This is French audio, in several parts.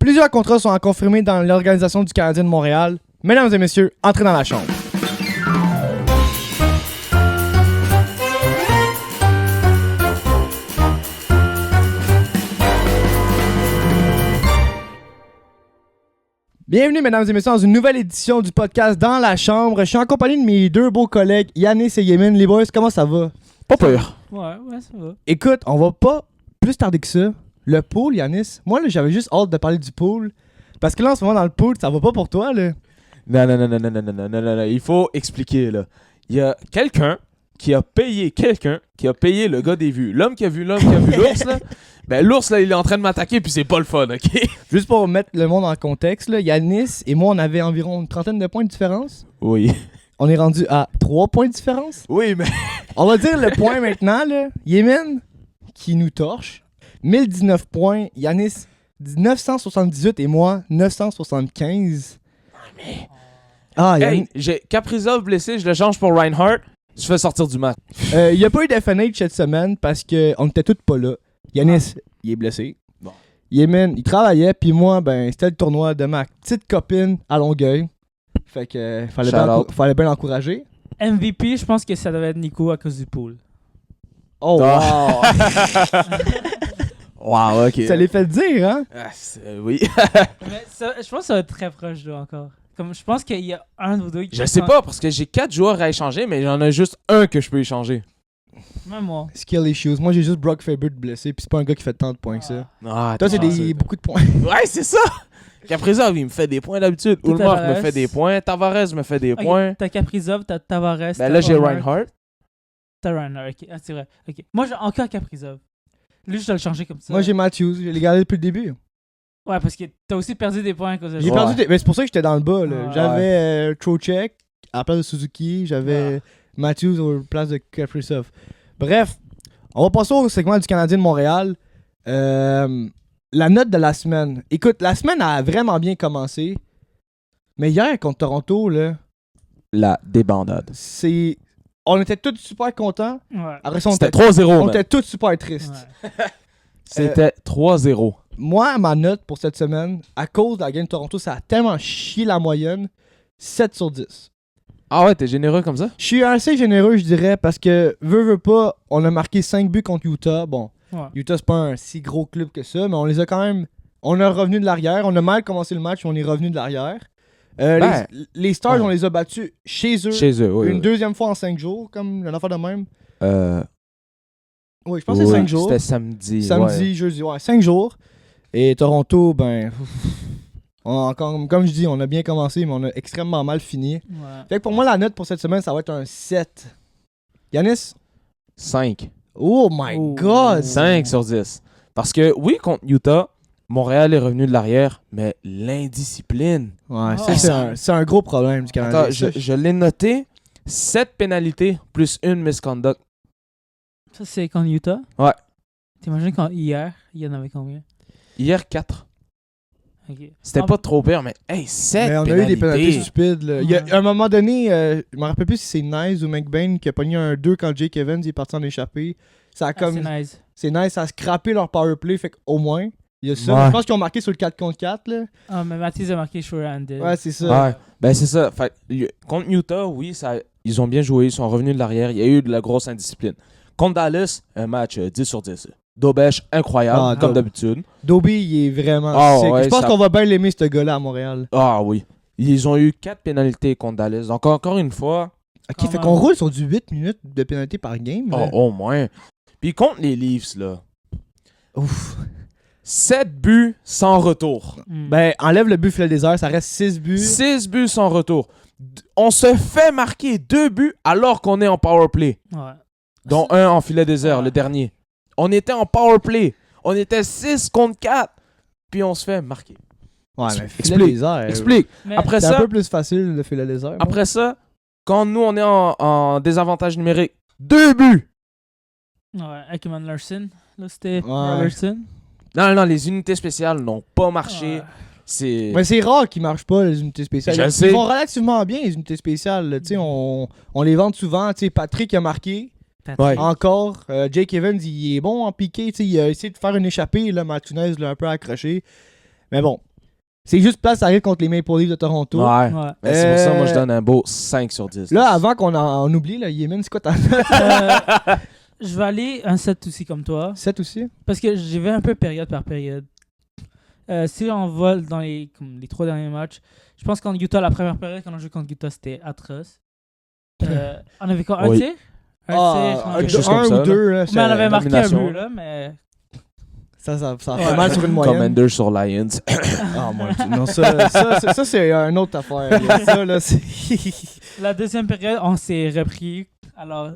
Plusieurs contrats sont confirmés dans l'organisation du Canadien de Montréal. Mesdames et messieurs, entrez dans la chambre. Bienvenue, mesdames et messieurs, dans une nouvelle édition du podcast Dans la chambre. Je suis en compagnie de mes deux beaux collègues, Yannis et Yémin. Les boys, comment ça va? Pas peur. Ouais, ça va. Écoute, on va pas plus tarder que ça. Le pool, Yannis. Moi, là, j'avais juste hâte de parler du pool. Parce que là, en ce moment, dans le pool, ça va pas pour toi, là. Non. Il faut expliquer, là. Il y a quelqu'un qui a payé le gars des vues. L'homme qui a vu l'ours, là. Ben, l'ours, là, il est en train de m'attaquer, puis c'est pas le fun, OK? Juste pour mettre le monde en contexte, là, Yannis et moi, on avait environ une trentaine de points de différence. Oui. On est rendu à 3 points de différence. Oui, mais... On va dire le point maintenant, là. Yémin, qui nous torche. 1019 points. Yannis, 978 et moi, 975. Ah, Hey, j'ai Kaprizov blessé, je le change pour Reinhardt. Je fais sortir du match. Il n'y a pas eu d'FNH cette semaine parce qu'on était tous pas là. Yannis, il est blessé. Bon. Yémin, il travaillait, puis moi, ben, c'était le tournoi de ma petite copine à Longueuil. Fait que fallait bien l'encourager. MVP, je pense que ça devait être Nico à cause du pool. Oh, wow! Wow, OK. Ça les fait dire, hein? Oui. Mais ça, je pense que ça va être très proche là encore. Comme, je pense qu'il y a un ou deux qui... Je sais pas, parce que j'ai 4 joueurs à échanger, mais j'en ai juste un que je peux échanger. Même moi. Skill issues. Moi, j'ai juste Brock Faber de blessé, puis c'est pas un gars qui fait tant de points que ça. Ah, Toi, c'est beaucoup de points. Ouais, c'est ça! Kaprizov, il me fait des points d'habitude. Tout Ulmark me Tavares. fait des points. Tavares me fait des Okay, points. t'as Kaprizov, t'as Tavares. Ben là, j'ai Reinhardt. T'as Reinhardt, ok. Ah, c'est vrai. Ok. Moi, j'ai encore Kaprizov. Lui, je dois le changer comme ça. Moi, j'ai Matthews. Je l'ai gardé depuis le début. Ouais, parce que t'as aussi perdu des points à cause de J'ai ça. perdu mais c'est pour ça que j'étais dans le bas. Là. Ouais. J'avais Trocheck à la place de Suzuki. J'avais Matthews à la place de Kaprizov. Bref, on va passer au segment du Canadien de Montréal. La note de la semaine. Écoute, la semaine a vraiment bien commencé. Mais hier, contre Toronto, là, La débandade. c'est... On était tous super contents. Ouais. Après ça, on C'était était 3-0, on man. était tous super tristes. Ouais. C'était 3-0. Moi, ma note pour cette semaine, à cause de la game de Toronto, ça a tellement chié la moyenne. 7 sur 10. Ah ouais, t'es généreux comme ça? Je suis assez généreux, je dirais, parce que, veux pas, on a marqué 5 buts contre Utah. Bon, Ouais. Utah, c'est pas un si gros club que ça, mais on les a quand même... On est revenu de l'arrière. On a mal commencé le match, mais on est revenu de l'arrière. Ben, les Stars, ouais. on les a battus chez eux. Chez eux, oui. Une deuxième fois en 5 jours, comme une affaire de même. Oui, je pense que oui, c'est 5 jours. C'était samedi. Samedi, ouais. jeudi, ouais, 5 jours. Et Toronto, ben... comme je dis, on a bien commencé, mais on a extrêmement mal fini. Ouais. Fait que pour moi, la note pour cette semaine, ça va être un 7. Yannis? 5. Oh my Oh. God! 5 sur 10. Parce que, oui, contre Utah, Montréal est revenu de l'arrière, mais l'indiscipline. Ouais, Oh. c'est un gros problème du Canada. Attends, je l'ai noté. 7 pénalités plus une misconduct. Ça, c'est contre Utah? Ouais. T'imagines quand hier, il y en avait combien? Hier, 4. Ok. C'était Ah, pas trop pire, mais hey, 7 Mais on pénalités. a eu des pénalités stupides. Là. Il y a, Ouais. à un moment donné, je me rappelle plus si c'est Nice ou McBain qui a pogné un 2 quand Jake Evans est parti en échappée. Ça a ah, comme... c'est nice. C'est nice, ça a scrappé leur powerplay, fait qu'au moins, il y a ça. Ouais. Je pense qu'ils ont marqué sur le 4 contre 4. Là. Ah, mais Mathis a marqué short-handed. Ouais, c'est ça. Ouais, ben c'est ça. Fait, contre Utah, oui, ils ont bien joué, ils sont revenus de l'arrière. Il y a eu de la grosse indiscipline. Contre Dallas, un match 10 sur 10. Dobesh, incroyable, Ah, comme Dob. d'habitude. Dobby, il est vraiment Ah, sick. ouais, Je pense ça- qu'on va bien l'aimer, ce gars-là, à Montréal. Ah oui. Ils ont eu 4 pénalités contre Dallas. Donc, encore une fois, Ok, Quand fait même. qu'on roule sur du 8 minutes de pénalité par game. là. au moins. Puis contre les Leafs, là, Ouf. 7 buts sans retour. Hmm. Ben, enlève le but filet désert, ça reste 6 buts. 6 buts sans retour. On se fait marquer 2 buts alors qu'on est en power play. Ouais. Dont un en filet désert, Ouais. le dernier. On était en power play. On était 6 contre 4. Puis on se fait marquer. Ouais, mais filet Explique, désert. Explique. Mais Après C'est un ça, peu plus facile, le filet désert. après ça, quand nous on est en désavantage numérique, 2 buts. Ouais, Ekman Larson. Là, c'était Ouais. Robertson. Non, les unités spéciales n'ont pas marché. Ouais. C'est... Mais c'est rare qu'ils marchent pas, les unités spéciales. Je le Ils sais. vont relativement bien, les unités spéciales. là. Tu sais, on les vend souvent. Tu sais, Patrick a marqué. Ouais. Encore. Jake Evans, il est bon en piqué. Tu sais, il a essayé de faire une échappée. Là, Martinez l'a un peu accroché. Mais bon, C'est juste place, ça arrive contre les Maple Leafs de Toronto. Ouais. Ouais. Mais c'est pour ça, moi, je donne un beau 5 sur 10. Là, avant qu'on en oublie, là, Yemen, c'est quoi ta note? Je vais aller un 7 aussi comme toi. 7 aussi? Parce que j'y vais un peu période par période. Si on vole dans les 3 derniers matchs, je pense qu'en Utah, la première période, quand on joue contre Utah, c'était atroce. On avait quoi? Un Oui. tir? Un quelque tir? chose comme un ça, ou là. deux. Là, Mais on avait marqué un domination. but, là, mais... ça fait mal sur une moyenne. Commander sur Lions. Ah, mon Dieu. Non, ça c'est une autre affaire. là. Ça, là, c'est... La deuxième période, on s'est repris. Alors,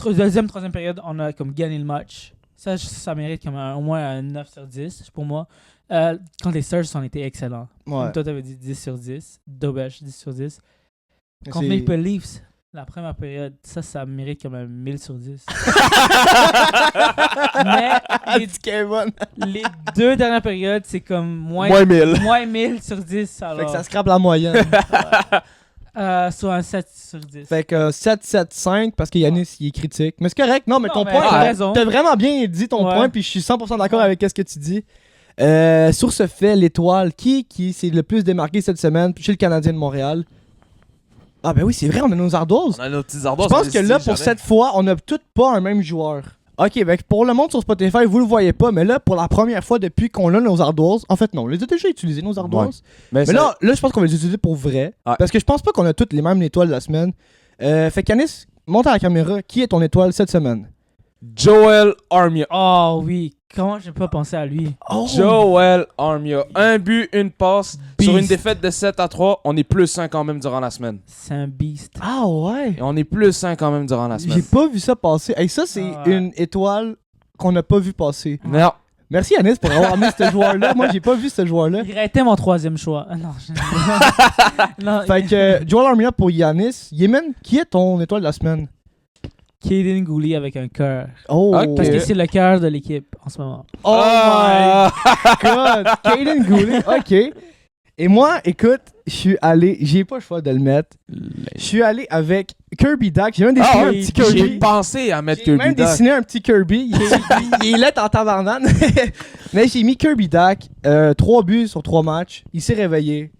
deuxième, troisième période, on a comme gagné le match. Ça mérite comme au moins un 9 sur 10 pour moi. Quand les Stars, on était excellents. Ouais. Comme toi, t'avais dit 10 sur 10. Dobesh, 10 sur 10. Contre C'est- Maple Leafs, la première période, ça mérite comme un 1000 sur 10. Mais les, Petit Kevin. les deux dernières périodes, c'est comme moins 1000. 1000 sur 10. Fait Alors, que ça scrape la moyenne. soit un 7 sur 10. Fait que 7-7-5 parce que Yanis il est critique. Mais c'est correct, non, mais Non, ton mais point, t'as raison. t'as vraiment bien dit ton Ouais. point, puis je suis 100% d'accord Ouais. avec ce que tu dis. Sur ce fait, l'étoile, qui s'est le plus démarqué cette semaine chez le Canadien de Montréal? Ah ben oui, c'est vrai, on a nos ardoises. On a nos petits Je ardoises. pense que là, pour cette fois, on a toutes pas un même joueur. Ok, ben pour le monde sur Spotify, vous le voyez pas, mais là, pour la première fois depuis qu'on a nos ardoises, en fait non, on les a déjà utilisés, nos ardoises. Mais Mais là, je pense qu'on va les utiliser pour vrai. Ouais. Parce que je pense pas qu'on a toutes les mêmes étoiles la semaine. Fait qu'Anis, monte à la caméra, qui est ton étoile cette semaine? Joel Armia. Oh oui, comment j'ai pas pensé à lui? Oh! Joel Armia. Un but, une passe. Sur une Beast. défaite de 7-3, on est plus 100 quand même durant la semaine. C'est un beast. Ah ouais! Et on est plus 100 quand même durant la semaine. J'ai pas vu ça passer. Hey, ça, c'est Ah ouais. une étoile qu'on n'a pas vu passer. Non. Merci Anis pour avoir amené ce joueur-là. Moi, j'ai pas vu ce joueur-là. Il aurait été mon troisième choix. Ah, non, je... non, Fait que Joel Armia pour Yanis. Yemen, qui est ton étoile de la semaine? Kaden Gouli avec un cœur. Oh! Ok. Parce que c'est le cœur de l'équipe en ce moment. Oh Ah! my god! Kaden Goulet, ok. Et moi, écoute, je suis allé, j'ai pas le choix de le mettre. Je suis allé avec Kirby Duck. J'ai même dessiné un oui, petit Kirby. J'ai pensé à mettre J'ai même Kirby Duck. dessiné un petit Kirby. Il est là en tabarnane. Mais j'ai mis Kirby Duck. 3 buts sur 3 matchs. Il s'est réveillé.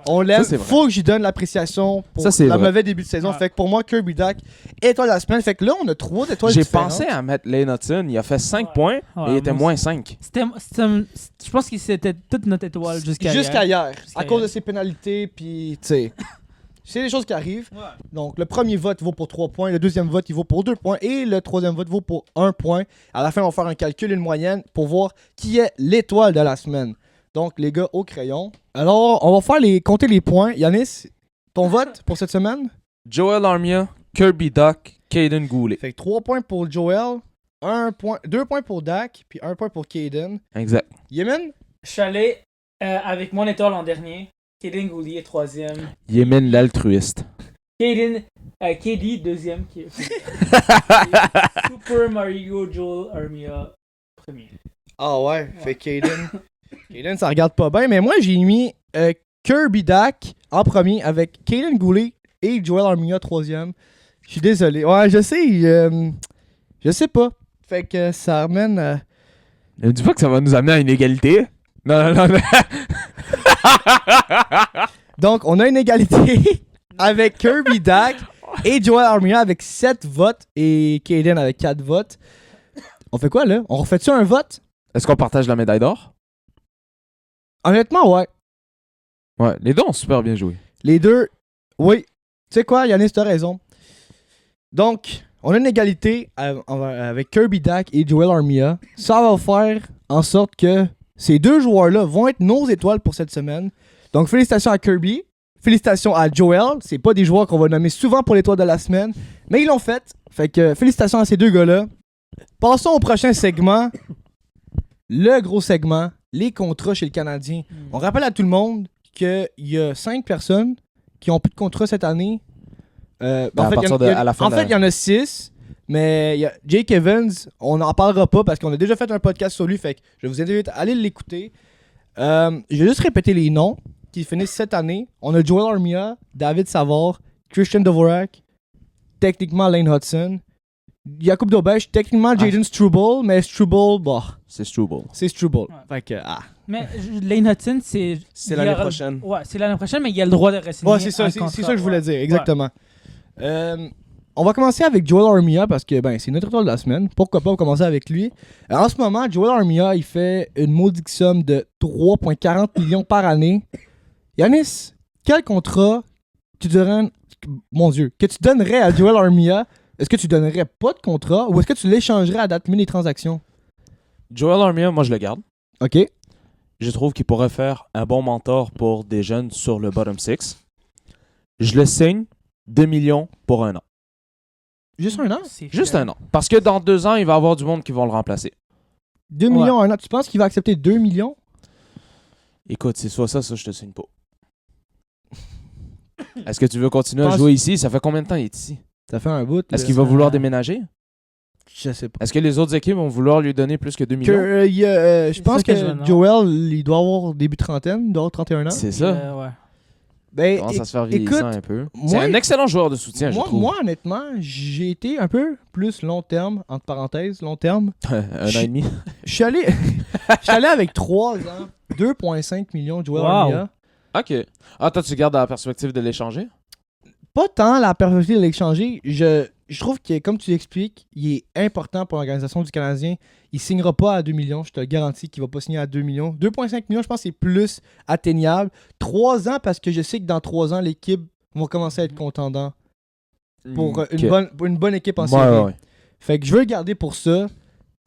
On l'aime. Ça, c'est vrai. Faut que j'y donne l'appréciation pour Ça, c'est le vrai. mauvais début de saison. Ouais. Fait que pour moi, Kirby Duck, étoile de la semaine. Fait que là, on a 3 étoiles J'ai différentes. pensé à mettre Lane Hudson. Il a fait 5 Ouais. points, Ouais, mais il était moi moins 5. je pense que c'était toute notre étoile jusqu'à Jusqu'à hier. hier. Jusqu'à À cause de hier. ses pénalités, puis tu sais. C'est des choses qui arrivent. Ouais. Donc, le premier vote vaut pour 3 points, le deuxième vote, il vaut pour 2 points, et le troisième vote vaut pour 1 point. À la fin, on va faire un calcul, une moyenne, pour voir qui est l'étoile de la semaine. Donc, les gars, au crayon. Alors, on va faire compter les points. Yanis, ton vote pour cette semaine? Joel Armia, Kirby Duck, Kaden Goulet. Fait que 3 points pour Joel, 2 points pour Dak, puis 1 point pour Kaden. Exact. Yemen? Je suis allé avec mon étoile en dernier. Kaden Gouli est troisième. Yémen l'altruiste. KD deuxième. Super Mario Joel Armia premier. Ah ouais, fait Kaden. Kaden, ça regarde pas bien, mais moi j'ai mis Kirby Dak en premier avec Kaden Goulet et Joel Armia troisième. Je suis désolé. Ouais, je sais, je sais pas. Fait que ça ramène. Ne dis pas que ça va nous amener à une égalité. Non, non, non. Donc, on a une égalité avec Kirby Dak et Joel Armia avec 7 votes et Kaden avec 4 votes. On fait quoi là? On refait-tu un vote? Est-ce qu'on partage la médaille d'or? Honnêtement, ouais. Ouais, les deux ont super bien joué. Les deux, oui. Tu sais quoi, Yannis, t'as raison. Donc, on a une égalité avec Kirby Dak et Joel Armia. Ça va faire en sorte que ces deux joueurs-là vont être nos étoiles pour cette semaine. Donc, félicitations à Kirby. Félicitations à Joel. C'est pas des joueurs qu'on va nommer souvent pour l'étoile de la semaine, mais ils l'ont fait. Fait que félicitations à ces deux gars-là. Passons au prochain segment. Le gros segment, les contrats chez le Canadien. On rappelle à tout le monde qu'il y a 5 personnes qui ont plus de contrat cette année. À partir à la fin en fait, il y en a 6. Mais il y a Jake Evans, on n'en parlera pas parce qu'on a déjà fait un podcast sur lui. Fait que je vous invite à aller l'écouter. Je vais juste répéter les noms qui finissent cette année. On a Joel Armia, David Savard, Christian Dvorak, techniquement Lane Hudson, Jakub Dobeš, techniquement Jaden Struble, mais Struble, bah. C'est Struble. C'est Struble. Ouais. Fait que, Mais Lane Hudson, c'est. C'est il l'année aura- prochaine. Ouais, c'est l'année prochaine, mais il a le droit de re-signer. Ouais, c'est ça, un c'est contrat, ça que je voulais ouais. dire, exactement. On va commencer avec Joel Armia parce que c'est notre étoile de la semaine. Pourquoi pas commencer avec lui? En ce moment, Joel Armia, il fait une maudite somme de 3,40 millions par année. Yanis, quel contrat tu donnerais, mon Dieu, que tu donnerais à Joel Armia? Est-ce que tu donnerais pas de contrat ou est-ce que tu l'échangerais à date limite des transactions? Joel Armia, moi je le garde. OK. Je trouve qu'il pourrait faire un bon mentor pour des jeunes sur le bottom 6. Je le signe 2 millions pour un an. Juste un an? C'est Juste cher. un an. Parce que dans 2 ans, il va y avoir du monde qui vont le remplacer. 2 millions un an. Tu penses qu'il va accepter 2 millions? Écoute, c'est soit ça, je te signe pas. Est-ce que tu veux continuer à Pense- jouer ici? Ça fait combien de temps il est ici? Ça fait un bout. Est-ce qu'il va vouloir déménager? Je sais pas. Est-ce que les autres équipes vont vouloir lui donner plus que 2 millions? Je C'est pense ça que je me que demande. Joel, il doit avoir début trentaine, il doit avoir 31 ans. C'est ça. Ouais. Ben, Commence à se faire écoute, vieillissant un peu. moi- C'est un excellent joueur de soutien, je moi, trouve. moi, honnêtement, j'ai été un peu plus long terme, entre parenthèses, long terme. un an et demi. Je suis allé, je suis allé avec 3 ans, 2,5 millions de Joel Wow. Armia. OK. Ah, toi, tu gardes la perspective de l'échanger? Pas tant la perspective de l'échanger. Je trouve que, comme tu l'expliques, il est important pour l'organisation du Canadien. Il signera pas à 2 millions. Je te le garantis qu'il va pas signer à 2 millions. 2,5 millions, je pense que c'est plus atteignable. 3 ans, parce que je sais que dans 3 ans, l'équipe va commencer à être contendant pour une bonne équipe en série. Ouais. Fait que je veux le garder pour ça,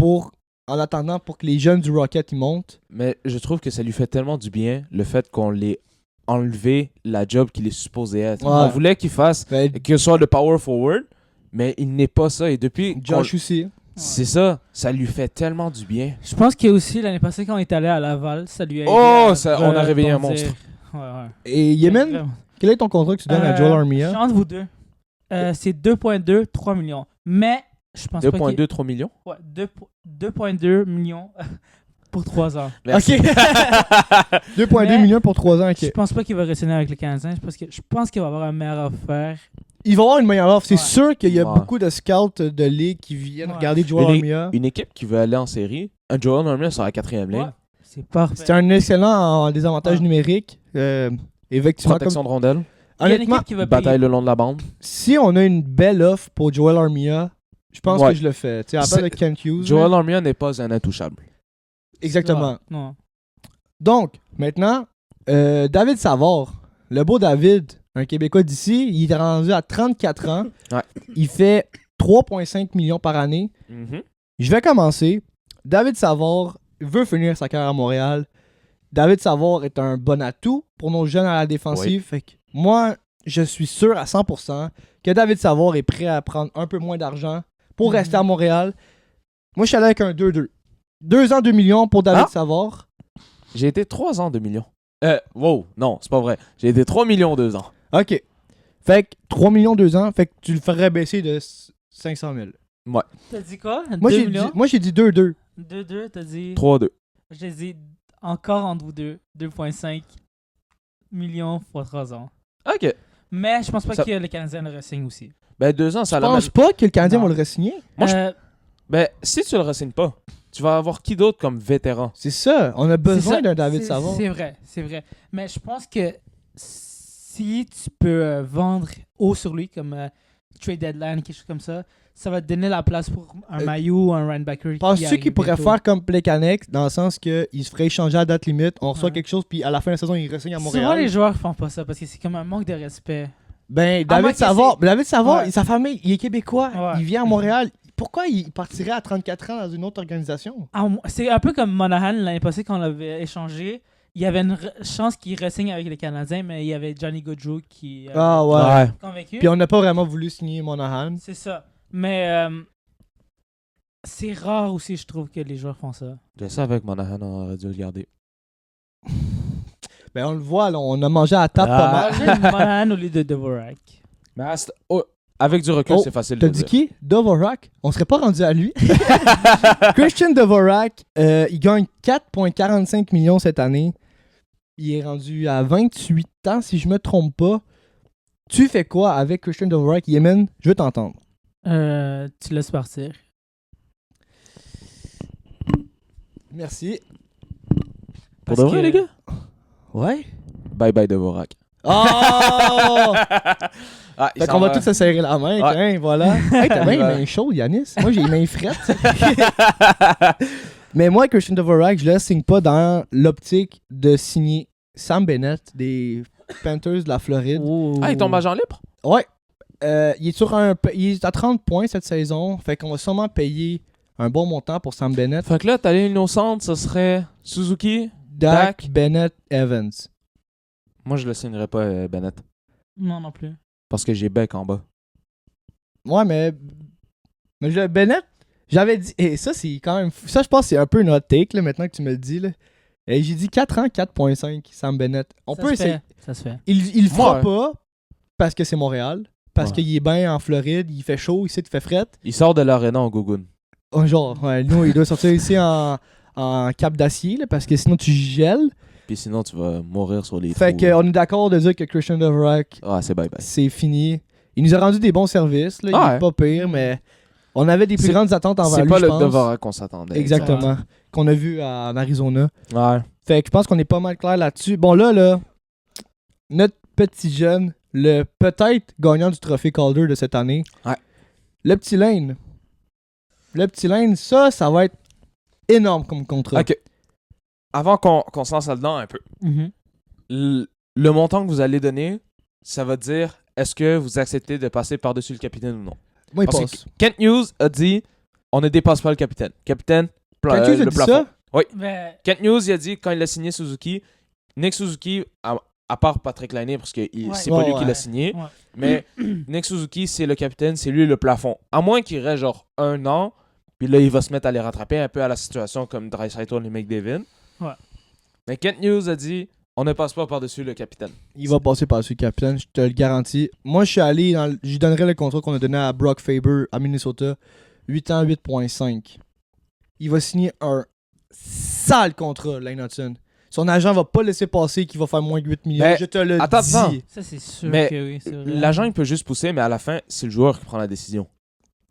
en attendant pour que les jeunes du Rocket ils montent. Mais je trouve que ça lui fait tellement du bien, le fait qu'on l'ait enlevé la job qu'il est supposé être. Ouais. On voulait qu'il fasse, Ben, que ce soit le power forward, mais il n'est pas ça. Et depuis, Josh aussi. c'est ça lui fait tellement du bien. Je pense qu'il y a aussi l'année passée quand on est allé à Laval, ça lui a aidé Oh, à on a réveillé un rebondir. monstre. Ouais. Et Yemen, Vraiment. quel est ton contrat que tu donnes à Joel Je Armia? suis entre vous deux. C'est 2,2, 3 millions. Mais je pense pas qu'il... 2,2, 3 millions. Ouais, 2,2 millions pour 3 ans. Merci. Ok. 2,2 Mais- millions pour 3 ans. Je Ok. pense pas qu'il va re-signer avec le Canadien. Je pense qu'il va avoir un meilleur offre. Il va avoir une meilleure offre. C'est Ouais. sûr qu'il y a Ouais. beaucoup de scouts de ligue qui viennent Ouais. regarder Joel Une- Armia. Une équipe qui veut aller en série, un Joel Armia sur la 4e ligne, Ouais, c'est parfait. C'est un excellent en désavantages Ouais. numériques. Effectivement, protection de rondelle, Il y a une honnêtement, équipe qui va bataille payer. le long de la bande. si on a une belle offre pour Joel Armia, je pense Ouais. que je le fais. Tu sais, à part C'est- de Kent Hughes. Joel là. Armia n'est pas un intouchable. Exactement. Ouais, non. Donc, maintenant, David Savard, le beau David, un Québécois d'ici, il est rendu à 34 ans. Ouais. Il fait 3,5 millions par année. Je vais commencer. David Savard veut finir sa carrière à Montréal. David Savard est un bon atout pour nos jeunes à la défensive. Fait que moi, je suis sûr à 100% que David Savard est prêt à prendre un peu moins d'argent pour rester à Montréal. Moi, je suis allé avec un 2-2. 2 ans, 2 millions pour David Ah. Savard. J'ai été 3 ans, 2 millions. Wow, non, c'est pas vrai. J'ai été 3 millions 2 ans. OK. Fait que 3 millions 2 ans, fait que tu le ferais baisser de 500 000. T'as dit quoi? Moi, 2 j'ai dit, millions? moi, j'ai dit 2-2. 2-2, t'as dit... 3-2. J'ai dit encore entre vous deux. 2,5 millions pour 3 ans. OK. Mais je pense pas Ça- que le Canadien le re-signe aussi. Ben 2 ans, ça Je la pense pas que le Canadien Non. va le re-signer. Moi, je- Euh, Ben, si tu le re-signes pas, tu vas avoir qui d'autre comme vétéran? C'est ça. On a c'est besoin ça, d'un David c'est- Savard. C'est vrai. Mais je pense que si tu peux vendre haut sur lui, comme trade deadline, quelque chose comme ça va te donner la place pour un Mailloux ou un Randbacker. Penses-tu qu'il pourrait faire comme Plekanec, dans le sens qu'il se ferait échanger à date limite, on reçoit Ouais. quelque chose, puis à la fin de la saison, il re-signe à Souvent, Montréal? les joueurs font pas ça parce que c'est comme un manque de respect. Ben, moins David que Savard, c'est- David Savard, Ouais. sa famille, il est québécois, Ouais. il vient à Montréal. Pourquoi il partirait à 34 ans dans une autre organisation? C'est un peu comme Monahan l'année passée quand on l'avait échangé. Il y avait une chance qu'il re-signe avec les Canadiens, mais il y avait Johnny Gaudreau qui Ah ouais. convaincu. Puis on n'a pas vraiment voulu signer Monahan. C'est ça. Mais c'est rare aussi, je trouve, que les joueurs font ça. Je ça avec Monahan, on aurait dû le garder. Ben on le voit, là, on a mangé à la table Ah. pas mal. J'ai Monahan au lieu de Dvorak. Mais avec du recul, Oh, c'est facile T'as de dit dire. qui? Dvorak? On serait pas rendu à lui. Christian Dvorak, il gagne 4,45 millions cette année. Il est rendu à 28 ans, si je me trompe pas. Tu fais quoi avec Christian Dvorak? Yemen, je veux t'entendre. Tu laisses partir. Merci. Pour de vrai, les gars? Ouais. Bye bye Dvorak. Oh! Ah, Fait qu'on va tous se serrer la main, Ouais. hein, voilà. Hey, t'as bien les Ouais. mains chaudes, Yanis. Moi, j'ai les mains frettes. Mais moi, Christian Dvorak, je le signe pas dans l'optique de signer Sam Bennett des Panthers de la Floride. Oh. Ah, il tombe agent libre? Ouais. Il est à 30 points cette saison. Fait qu'on va sûrement payer un bon montant pour Sam Bennett. Fait que là, ta ligne au centre, ce serait Suzuki. Dak, Dak. Bennett, Evans. Moi, je le signerais pas, Bennett. Non plus. Parce que j'ai Beck en bas. Ouais, mais Bennett, j'avais dit. Et ça, c'est quand même fou. Ça, je pense que c'est un peu une hot take, là, maintenant que tu me le dis. Là. Et j'ai dit 4 ans, 4.5, Sam Bennett. On Ça peut se essayer. fait. Ça se fait. Il le fera Ouais. pas parce que c'est Montréal. Parce Ouais. qu'il est bien en Floride, il fait chaud, ici, il fait fret. Il sort de l'aréna en Gogun. Oh, genre, ouais, nous, il doit sortir ici en cap d'acier, là, parce que sinon tu gèles. Puis sinon, tu vas mourir sur les Fait trous. qu'on est d'accord de dire que Christian Dvorak, Ah, c'est bye bye. c'est fini. Il nous a rendu des bons services, là, il Ah est pas pire, mais on avait des plus C'est- grandes attentes envers C'est lui, pas je le pense. Dvorak qu'on s'attendait. Exactement. Qu'on a vu en Arizona. Ouais. Fait que je pense qu'on est pas mal clair là-dessus. Bon, là, notre petit jeune, le peut-être gagnant du trophée Calder de cette année, Ouais. le petit Lane. Le petit Lane, ça va être énorme comme contrat. Ok. Avant qu'on se lance là-dedans un peu, Mhm. le montant que vous allez donner, ça va dire est-ce que vous acceptez de passer par-dessus le capitaine ou non. Moi, il Parce passe. que Kent Hughes a dit on ne dépasse pas le capitaine. Capitaine, Quand tu le dit plafond. ça, Mais Kent Hughes, il a dit quand il a signé Suzuki, Nick Suzuki, à part Patrick Laine, parce que c'est pas Ouais, lui qui ouais. l'a signé, Ouais. mais Nick Suzuki, c'est le capitaine, c'est lui le plafond. À moins qu'il reste genre 1 an, puis là, il va se mettre à les rattraper un peu à la situation comme Draisaitl et McDavid. Ouais. Mais Kent Hughes a dit on ne passe pas par-dessus le capitaine. il va passer par-dessus le capitaine, je te le garantis. Moi, je suis allé je lui donnerais le contrat qu'on a donné à Brock Faber à Minnesota. 8 ans, 8.5. Il va signer un sale contrat, Lane Hudson. Son agent va pas laisser passer qu'il va faire moins de 8 millions. Mais je te le attends, dis. attends. ça, c'est sûr Mais que oui, c'est vrai. L'agent, il peut juste pousser, mais à la fin, c'est le joueur qui prend la décision.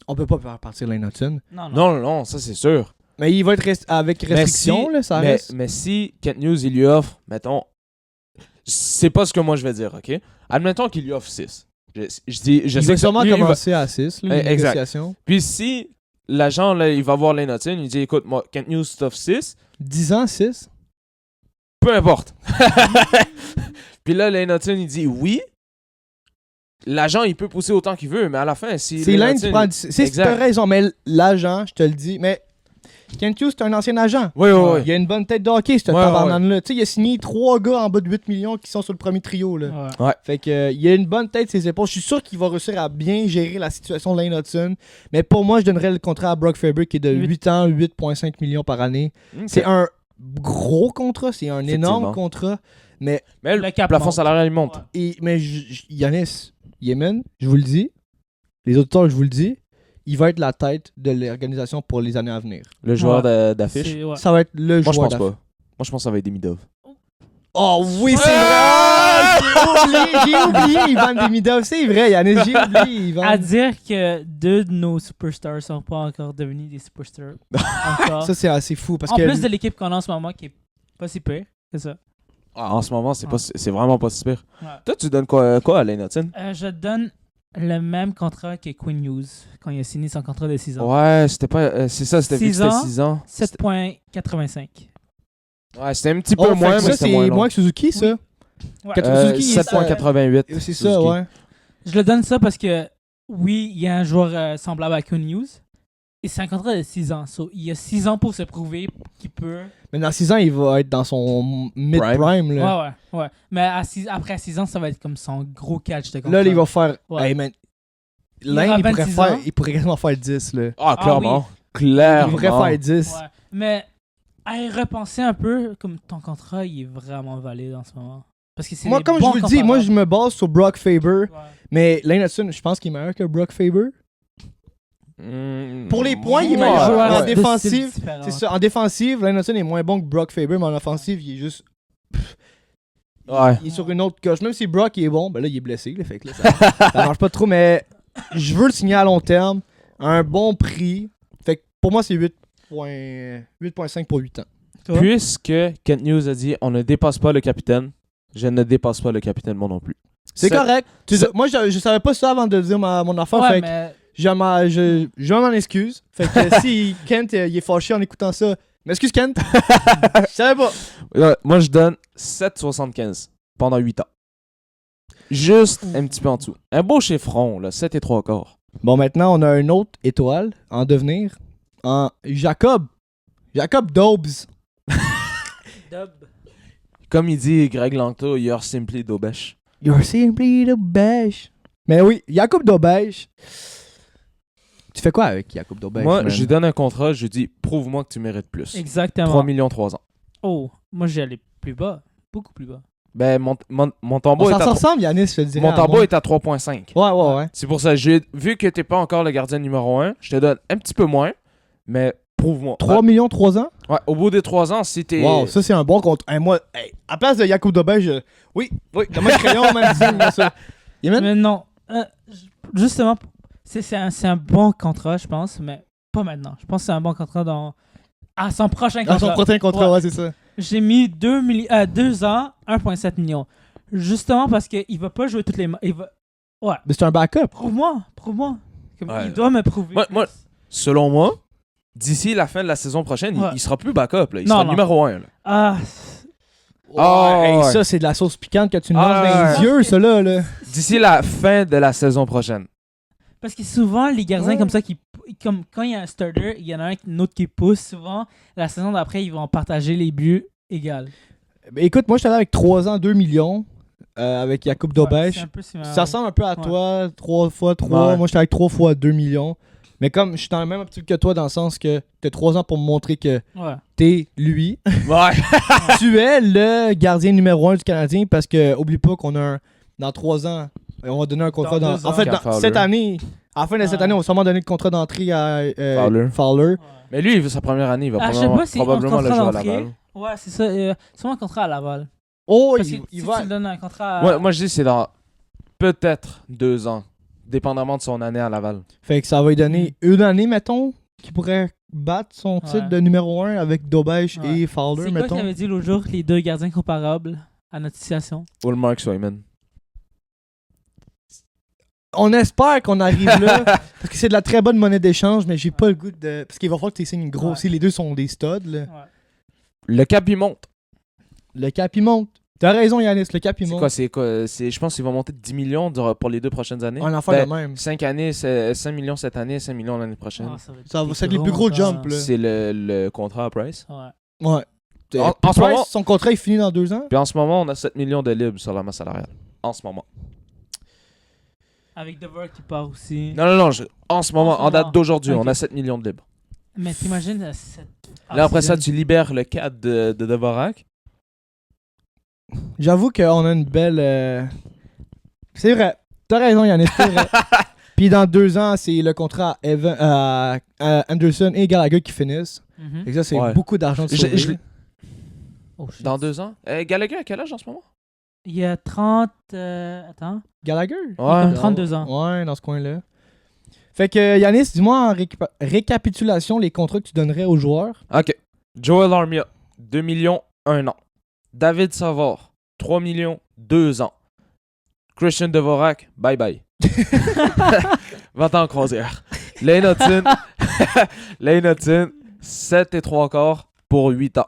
On peut pas faire partir Lane Hudson. Non. Non, ça c'est sûr. Mais il va être avec restriction, si- là, ça mais, reste. mais si Kent Hughes, il lui offre, mettons, c'est pas ce que moi je vais dire, ok? Admettons qu'il lui offre 6. Je Il sais va que sûrement lui, il va- commencer à 6, là, les Exact. négociations. Puis si l'agent, là, il va voir Lane Hudson, il dit écoute, moi, Kent Hughes t'offre 6, 10 ans, 6. peu importe. Puis là, Lane Hudson, il dit oui. L'agent, il peut pousser autant qu'il veut, mais à la fin, si. C'est Lane Hudson, qui prend. C'est Exact. t'as raison, mais l'agent, je te le dis. Mais Kent Hughes, c'est un ancien agent. Oui, oui, oui. Il a une bonne tête de hockey, ce Ouais, tabarnak-là. Tu sais, il a signé 3 gars en bas de 8 millions qui sont sur le premier trio, là. Ouais. Fait que, il a une bonne tête ses épaules. Je suis sûr qu'il va réussir à bien gérer la situation de Lane Hudson. Mais pour moi, je donnerais le contrat à Brock Faber qui est de 8 ans, 8,5 millions par année. Ok. C'est un gros contrat, c'est un énorme Effectivement. contrat. Mais, Mais le Le cap plafond monte. salarial, il monte. Ouais. Yanis, Yemen, je vous le dis, les auditeurs, je vous le dis, il va être la tête de l'organisation pour les années à venir. Le joueur Ouais. d'affiche. C'est- ouais. Ça va être le Moi, je joueur pense d'affaires. pas. Moi, je pense que ça va être Demidov. Oh oui, c'est vrai! J'ai oublié Ivan Demidov. C'est vrai, Yanis, j'ai oublié Ivan. À dire que 2 de nos superstars sont pas encore devenus des superstars. Encore. Ça, c'est assez fou parce En que plus de l'équipe qu'on a en ce moment qui est pas si pire. C'est ça. Ah, en ce moment, c'est Ouais. pas, c'est vraiment pas si pire. Ouais. Toi, tu donnes quoi à Lane Hudson? Je donne le même contrat que Quinn Hughes quand il a signé son contrat de 6 ans. Ouais, c'était pas. C'est ça, c'était vu que 6 c'était ans, 6 ans. 7,85. Ouais, c'était un petit Oh, peu fait moins, que mais ça, c'était c'est moins long. moins que Suzuki, ça. Ouais. Suzuki, il est- 7,88. C'est Suzuki. ça, ouais. Je le donne ça parce que, oui, il y a un joueur semblable à Quinn Hughes. Et c'est un contrat de 6 ans. So, il y a 6 ans pour se prouver qu'il peut. Mais dans 6 ans, il va être dans son mid-prime. Là. Ouais. Mais après 6 ans, ça va être comme son gros catch de contrat. Là, il va faire. Ouais. Hey, man. Il aura Lane, 26 ans. il pourrait quasiment faire 10. Là. Ah, clairement. Il Clairement. pourrait faire 10. Ouais. Mais à y repenser un peu, comme ton contrat, il est vraiment valide en ce moment. Parce que c'est Moi, des comme bons je vous le dis, moi, je me base sur Brock Faber. comparables. Ouais. Mais Lane Hudson, je pense qu'il est meilleur que Brock Faber. Pour les points, il est Ouais. meilleur. Joueurs En de défensive, styles différents. c'est ça. En défensive, Lane Hudson est moins bon que Brock Faber, mais en offensive, il est juste. Ouais. Il est sur une autre coche. Même si Brock il est bon, ben là, il est blessé. Là, fait que là, ça marche pas trop. Mais je veux le signer à long terme, à un bon prix. Fait que pour moi, c'est 8,5 pour 8 ans. Toi? Puisque Kent Hughes a dit on ne dépasse pas le capitaine, je ne dépasse pas le capitaine moi non plus. C'est Ça- correct. ça- Moi, je savais pas ça avant de dire mon affaire. Ouais, fait que mais je m'en excuse. Fait que si Kent il est fâché en écoutant ça, m'excuse Kent. Je savais pas. Moi, je donne 7,75 pendant 8 ans. Juste un petit peu en dessous. Un beau chiffron, là, 7 et 3 quarts. Bon, maintenant, on a une autre étoile en devenir. En Jacob. Jacob Dobbs. Dub. Comme il dit Greg Langto, you're simply Dobesh. You're simply the best. Mais oui, Jacob Dobbs. Tu fais quoi avec Jacob Dobbs? Moi, man? je lui donne un contrat, je lui dis prouve-moi que tu mérites plus. Exactement. 3 millions 3 ans. Oh, moi j'allais plus bas. Beaucoup plus bas. Ben, mon On tambour est s'en à ressemble, Yanis, je te dirais. mon à tambour moi. est à 3,5. Ouais. C'est pour ça, vu que t'es pas encore le gardien numéro 1, je te donne un petit peu moins, mais prouve-moi. 3 millions, 3 ans? Ouais, au bout des 3 ans, si t'es... Wow, ça c'est un bon compte. Hey, moi, à place de Jacob Dobbs, oui, donne-moi le crayon, man. Signe-moi ça. Yemen? Mais non. Justement, c'est un bon contrat, je pense, mais pas maintenant. Je pense que c'est un bon contrat à son prochain contrat. Dans son prochain contrat, ouais, c'est ça. J'ai mis 2 ans, 1,7 million. Justement parce qu'il va pas jouer toutes les il va... Ouais. Mais c'est un backup. Prouve-moi. Comme, Ouais. il doit me prouver. Moi, selon moi, d'ici la fin de la saison prochaine, Ouais. il sera plus backup. Là. Il Non, sera non. numéro 1. Là. Ah, Hey, ouais. ça, c'est de la sauce piquante que tu nous Ah, lances dans les ouais. yeux, ça là. D'ici la fin de la saison prochaine. parce que souvent, les gardiens Ouais. comme ça, comme quand il y a un starter, il y en a un autre qui pousse. Souvent, la saison d'après, ils vont partager les buts égales. Ben, écoute, moi, je suis allé avec 3 ans, 2 millions avec Jacob Ouais, Dobbs. c'est un peu similaire. Ça ressemble un peu à Ouais. toi, 3 fois 3. Ouais. Moi, j'étais avec 3 fois 2 millions. Mais comme je suis dans le même optique que toi, dans le sens que t'as 3 ans pour me montrer que Ouais. t'es lui. Ouais. Tu es le gardien numéro 1 du Canadien parce que, oublie pas qu'on a dans 3 ans, on va donner un contrat Dans dans. 2 En ans. fait, Qu'à Fowler. cette année, à la fin de cette Ouais. année, on va sûrement donner le contrat d'entrée à Fowler. Fowler. Mais lui, il veut sa première année. Il va Ah, je sais pas si probablement un le contrat jouer à d'entrée. Laval. Ouais, c'est ça. Sûrement un contrat à Laval. Oh, Parce il que si va. tu donnes un contrat à... Moi, je dis c'est dans peut-être 2 ans, dépendamment de son année à Laval. Fait que ça va lui donner une année, mettons, qui pourrait battre son titre Ouais. de numéro 1 avec Dobbs Ouais. et Fowler, C'est quoi mettons. qu'il avait dit l'autre jour, les deux gardiens comparables à notre situation? Ulmark Swayman. On espère qu'on arrive là, parce que c'est de la très bonne monnaie d'échange, mais j'ai pas le goût de... Parce qu'il va falloir que tu signes une grosse... Ouais. Si les deux sont des studs, là. Ouais. Le cap, il monte. Le cap, il monte. T'as raison, Yanis, le cap, il C'est monte. quoi? Je pense qu'il va monter de 10 millions pour les 2 prochaines années. Un enfant de Ben, même. 5 années, c'est 5 millions cette année, 5 millions l'année prochaine. Ah, ça va être Ça va- des c'est les plus gros montants. jumps, là. C'est le contrat à Price. Ouais. Ouais. En Price, ce moment- son contrat est fini dans 2 ans. Puis en ce moment, on a 7 millions de libres sur la masse salariale. En ce moment. Avec Dever qui part aussi. Non. En ce moment, en date d'aujourd'hui, Ok. on a 7 millions de libres. Mais t'imagines cette... Là, après ça, c'est- tu libères le cadre de Dvorak. J'avoue qu'on a une belle... C'est vrai. T'as raison, Yanis, c'est vrai. Puis dans 2 ans, c'est le contrat à Anderson et Gallagher qui finissent. Mhm. Et ça, c'est Ouais. beaucoup d'argent de Je- sauver. je- Oh, shit. Dans 2 ans. Gallagher, à quel âge en ce moment? Il y a 30... Attends. Gallagher? Il a comme 32 ans. Ouais, dans ce coin-là. Fait que Yanis, dis-moi en récapitulation les contrats que tu donnerais aux joueurs. Ok. Joel Armia, 2 millions, 1 an. David Savard, 3 millions, 2 ans. Christian Dvorak, bye bye. Va-t'en en croisière. Lane Hudson, 7 et 3 quarts pour 8 ans.